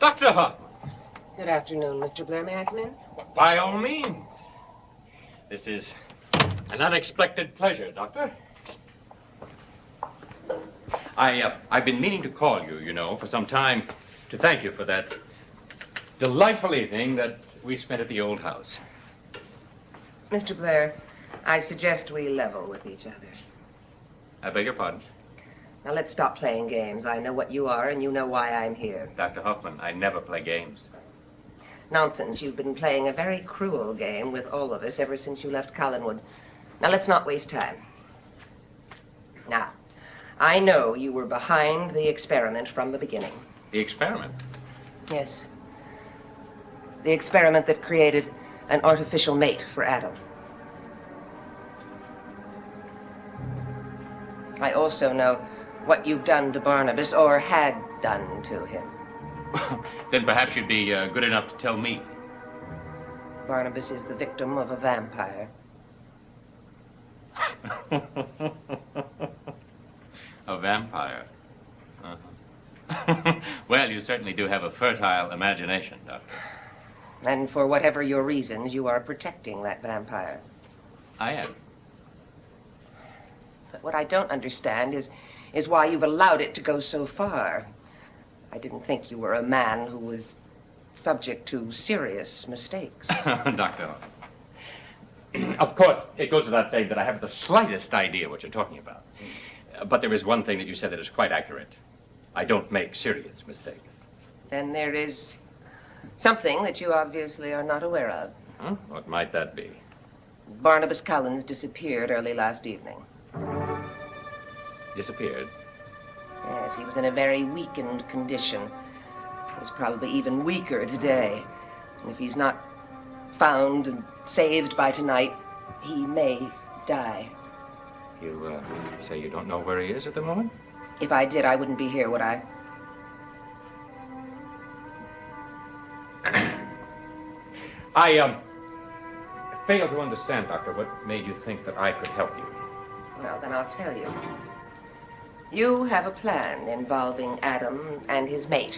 Dr. Hoffman. Good afternoon, Mr. Blair. May I come in? By all means. This is an unexpected pleasure, Doctor. I've been meaning to call you, you know, for some time to thank you for that delightful evening that we spent at the old house. Mr. Blair, I suggest we level with each other. I beg your pardon? Now, let's stop playing games. I know what you are, and you know why I'm here. Dr. Hoffman, I never play games. Nonsense. You've been playing a very cruel game with all of us ever since you left Collinwood. Now, let's not waste time. Now, I know you were behind the experiment from the beginning. The experiment? Yes. The experiment that created an artificial mate for Adam. I also know what you've done to Barnabas, or had done to him. Then perhaps you'd be good enough to tell me. Barnabas is the victim of a vampire. A vampire? Uh-huh. Well, you certainly do have a fertile imagination, Doctor. And for whatever your reasons, you are protecting that vampire. I am. But what I don't understand is why you've allowed it to go so far. I didn't think you were a man who was subject to serious mistakes. Doctor, of course, it goes without saying that I haven't the slightest idea what you're talking about. But there is one thing that you said that is quite accurate. I don't make serious mistakes. Then there is something that you obviously are not aware of. Huh? What might that be? Barnabas Collins disappeared early last evening. Disappeared? Yes, he was in a very weakened condition. He's probably even weaker today. And if he's not found and saved by tonight, he may die. You say you don't know where he is at the moment? If I did, I wouldn't be here, would I? I fail to understand, Doctor, what made you think that I could help you. Well, then I'll tell you. You have a plan involving Adam and his mate.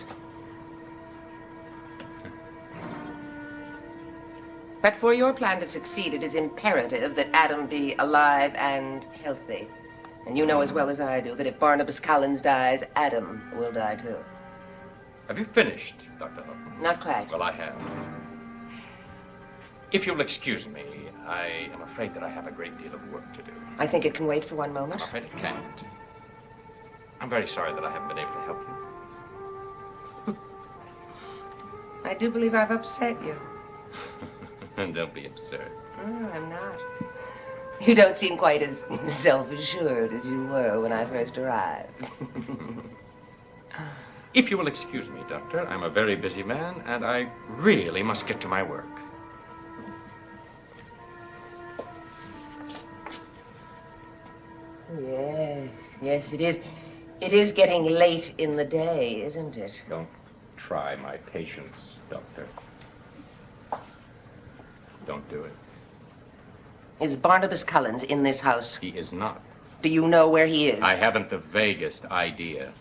But for your plan to succeed, it is imperative that Adam be alive and healthy. And you know as well as I do that if Barnabas Collins dies, Adam will die too. Have you finished, Dr. Hoffman? Not quite. Well, I have. If you'll excuse me, I am afraid that I have a great deal of work to do. I think it can wait for one moment. I'm afraid it can't. I'm very sorry that I haven't been able to help you. I do believe I've upset you. Don't be absurd. Oh, I'm not. You don't seem quite as self-assured as you were when I first arrived. If you will excuse me, Doctor, I'm a very busy man, and I really must get to my work. Yes, it is. It is getting late in the day, isn't it? Don't try my patience, Doctor. Don't do it. Is Barnabas Collins in this house? He is not. Do you know where he is? I haven't the vaguest idea.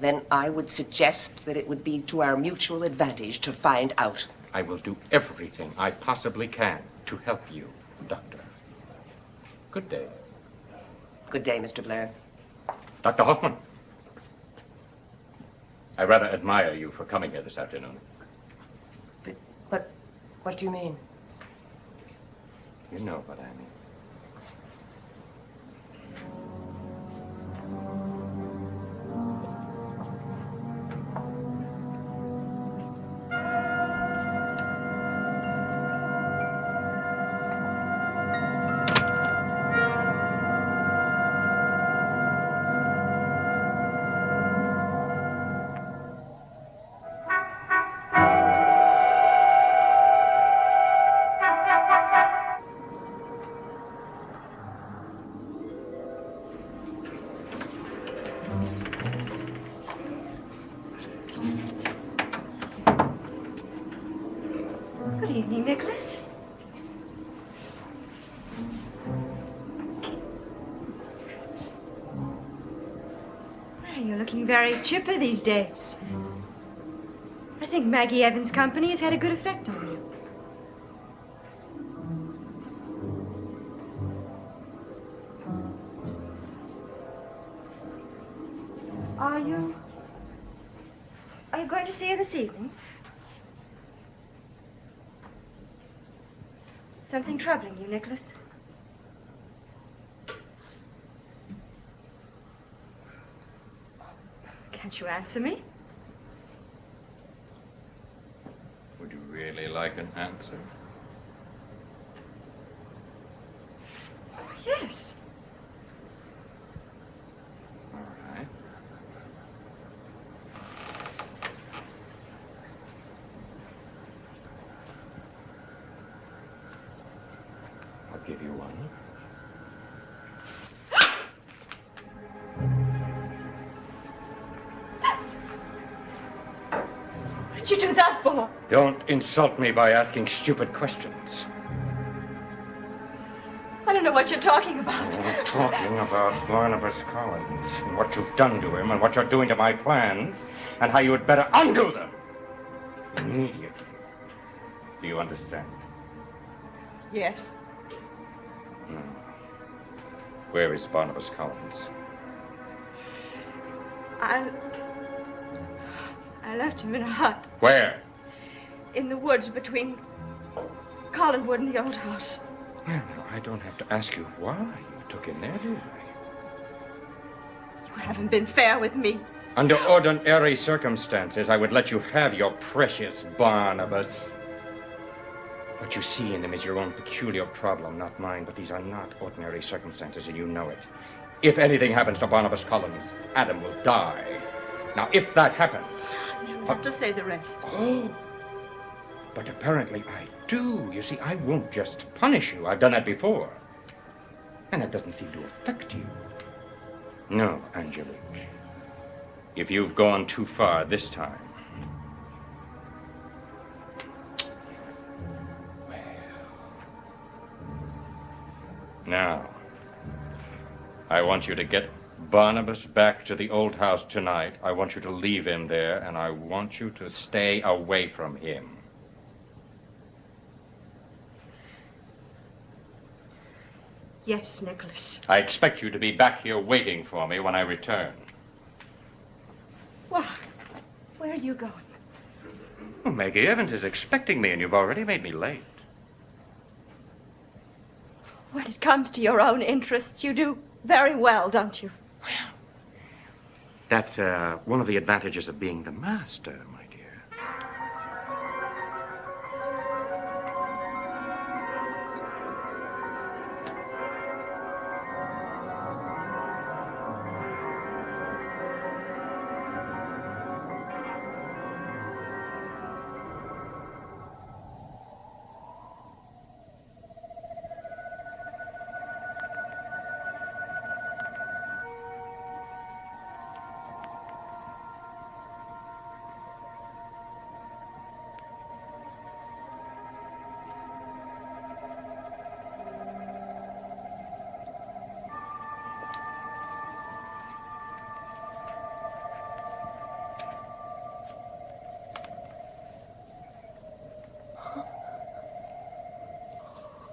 Then I would suggest that it would be to our mutual advantage to find out. I will do everything I possibly can to help you, Doctor. Good day. Good day, Mr. Blair. Dr. Hoffman, I rather admire you for coming here this afternoon. But what do you mean? You know what I mean. Good evening, Nicholas. Well, you're looking very chipper these days. think Maggie Evans' company has had a good effect on you. Are you going to see her this evening? Something troubling you, Nicholas? Can't you answer me? Would you really like an answer? Yes. All right. I'll give you one. What did you do that for? Don't insult me by asking stupid questions. I don't know what you're talking about. I'm talking about Barnabas Collins and what you've done to him and what you're doing to my plans and how you had better undo them immediately. Do you understand? Yes. No. Where is Barnabas Collins? I left him in a hut Where? in the woods between Collinwood and the old house. Well, now, I don't have to ask you why you took him there, do I? You haven't been fair with me. Under ordinary circumstances, I would let you have your precious Barnabas. What you see in him is your own peculiar problem, not mine, but these are not ordinary circumstances, and you know it. If anything happens to Barnabas Collins, Adam will die. Now, if that happens... You don't have to say the rest. Oh, but apparently I do. You see, I won't just punish you. I've done that before. And that doesn't seem to affect you. No, Angelique. If you've gone too far this time... Well... Now, I want you to get Barnabas back to the old house tonight. I want you to leave him there, and I want you to stay away from him. Yes, Nicholas. I expect you to be back here waiting for me when I return. Why? Where are you going? Well, Maggie Evans is expecting me, and you've already made me late. When it comes to your own interests, you do very well, don't you? Well, that's one of the advantages of being the master, my dear.